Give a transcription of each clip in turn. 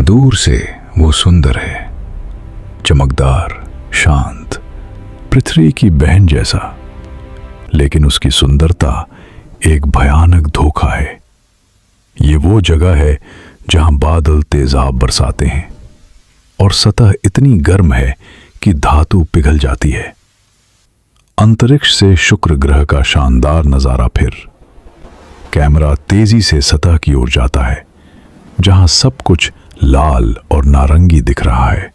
दूर से वो सुंदर है, चमकदार, शांत, पृथ्वी की बहन जैसा। लेकिन उसकी सुंदरता एक भयानक धोखा है। ये वो जगह है जहां बादल तेजाब बरसाते हैं और सतह इतनी गर्म है कि धातु पिघल जाती है। अंतरिक्ष से शुक्र ग्रह का शानदार नजारा। फिर कैमरा तेजी से सतह की ओर जाता है जहां सब कुछ लाल और नारंगी दिख रहा है।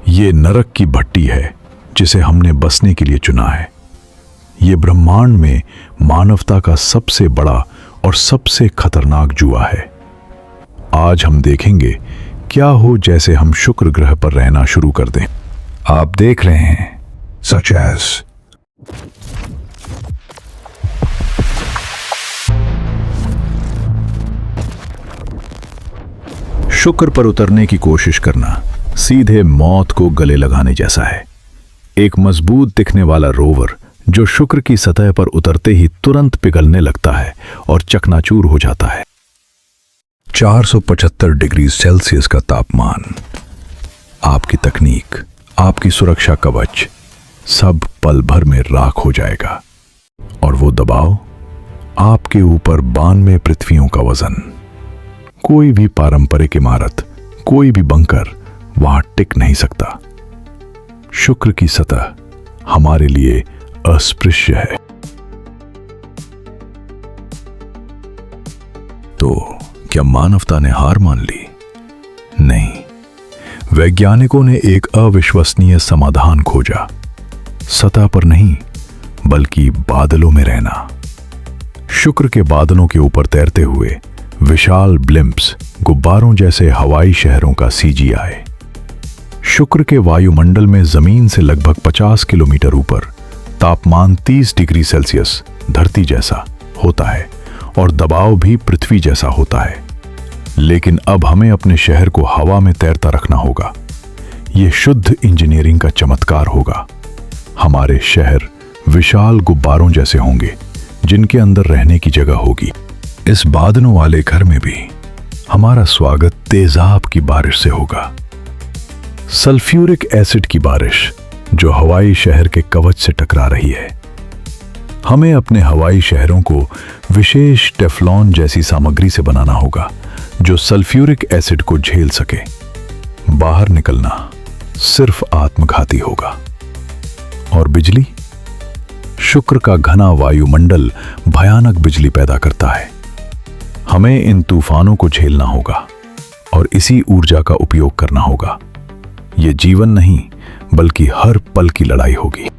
ये नरक की भट्टी है जिसे हमने बसने के लिए चुना है। ये ब्रह्मांड में मानवता का सबसे बड़ा और सबसे खतरनाक जुआ है। आज हम देखेंगे क्या हो जैसे हम शुक्र ग्रह पर रहना शुरू कर दें। आप देख रहे हैं सच एज। शुक्र पर उतरने की कोशिश करना सीधे मौत को गले लगाने जैसा है। एक मजबूत दिखने वाला रोवर जो शुक्र की सतह पर उतरते ही तुरंत पिघलने लगता है और चकनाचूर हो जाता है। 475 डिग्री सेल्सियस का तापमान, आपकी तकनीक, आपकी सुरक्षा कवच, सब पल भर में राख हो जाएगा। और वो दबाव, आपके ऊपर 92 पृथ्वियों का वजन। कोई भी पारंपरिक इमारत, कोई भी बंकर वहां टिक नहीं सकता। शुक्र की सतह हमारे लिए अस्पृश्य है। तो क्या मानवता ने हार मान ली? नहीं, वैज्ञानिकों ने एक अविश्वसनीय समाधान खोजा। सतह पर नहीं, बल्कि बादलों में रहना। शुक्र के बादलों के ऊपर तैरते हुए विशाल ब्लिम्प्स, गुब्बारों जैसे हवाई शहरों का सीजीआई। शुक्र के वायुमंडल में जमीन से लगभग 50 किलोमीटर ऊपर तापमान 30 डिग्री सेल्सियस धरती जैसा होता है और दबाव भी पृथ्वी जैसा होता है। लेकिन अब हमें अपने शहर को हवा में तैरता रखना होगा। यह शुद्ध इंजीनियरिंग का चमत्कार होगा। हमारे शहर विशाल गुब्बारों जैसे होंगे जिनके अंदर रहने की जगह होगी। इस बादलों वाले घर में भी हमारा स्वागत तेजाब की बारिश से होगा। सल्फ्यूरिक एसिड की बारिश जो हवाई शहर के कवच से टकरा रही है। हमें अपने हवाई शहरों को विशेष टेफ्लॉन जैसी सामग्री से बनाना होगा जो सल्फ्यूरिक एसिड को झेल सके। बाहर निकलना सिर्फ आत्मघाती होगा। और बिजली, शुक्र का घना वायुमंडल भयानक बिजली पैदा करता है। हमें इन तूफानों को झेलना होगा और इसी ऊर्जा का उपयोग करना होगा। यह जीवन नहीं, बल्कि हर पल की लड़ाई होगी।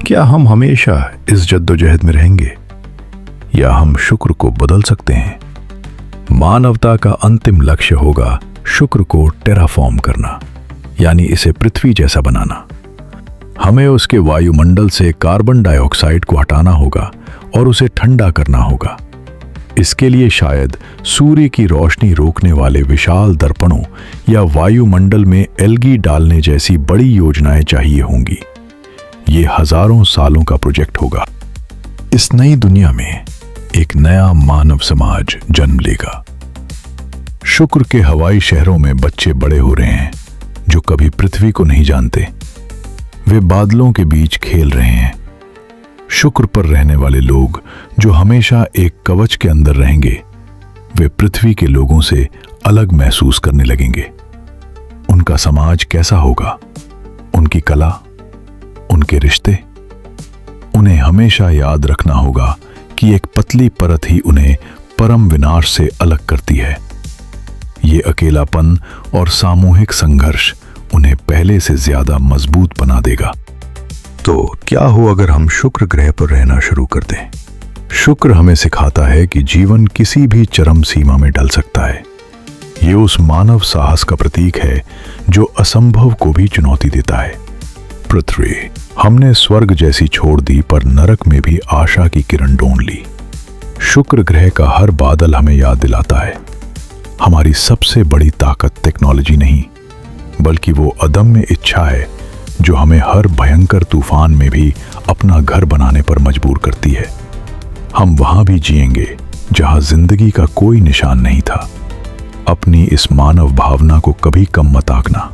क्या हम हमेशा इस जद्दोजहद में रहेंगे या हम शुक्र को बदल सकते हैं? मानवता का अंतिम लक्ष्य होगा शुक्र को टेराफॉर्म करना, यानी इसे पृथ्वी जैसा बनाना। हमें उसके वायुमंडल से कार्बन डाइऑक्साइड को हटाना होगा और उसे ठंडा करना होगा। इसके लिए शायद सूर्य की रोशनी रोकने वाले विशाल दर्पणों या वायुमंडल में एल्गी डालने जैसी बड़ी योजनाएं चाहिए होंगी। ये हजारों सालों का प्रोजेक्ट होगा। इस नई दुनिया में एक नया मानव समाज जन्म लेगा। शुक्र के हवाई शहरों में बच्चे बड़े हो रहे हैं जो कभी पृथ्वी को नहीं जानते। वे बादलों के बीच खेल रहे हैं। शुक्र पर रहने वाले लोग जो हमेशा एक कवच के अंदर रहेंगे, वे पृथ्वी के लोगों से अलग महसूस करने लगेंगे। उनका समाज कैसा होगा? उनकी कला, उनके रिश्ते, उन्हें हमेशा याद रखना होगा कि एक पतली परत ही उन्हें परम विनाश से अलग करती है। ये अकेलापन और सामूहिक संघर्ष उन्हें पहले से ज्यादा मजबूत बना देगा। तो क्या हो अगर हम शुक्र ग्रह पर रहना शुरू कर दें? शुक्र हमें सिखाता है कि जीवन किसी भी चरम सीमा में ढल सकता है। ये उस मानव साहस का प्रतीक है जो असंभव को भी चुनौती देता है। पृथ्वी हमने स्वर्ग जैसी छोड़ दी, पर नरक में भी आशा की किरण ढूंढ ली। शुक्र ग्रह का हर बादल हमें याद दिलाता है हमारी सबसे बड़ी ताकत टेक्नोलॉजी नहीं, बल्कि वो अदम्य इच्छा है जो हमें हर भयंकर तूफान में भी अपना घर बनाने पर मजबूर करती है। हम वहां भी जिएंगे जहां जिंदगी का कोई निशान नहीं था। अपनी इस मानव भावना को कभी कम मत आंकना।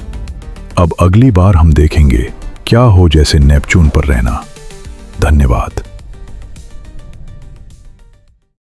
अब अगली बार हम देखेंगे क्या हो जैसे नेपच्यून पर रहना। धन्यवाद।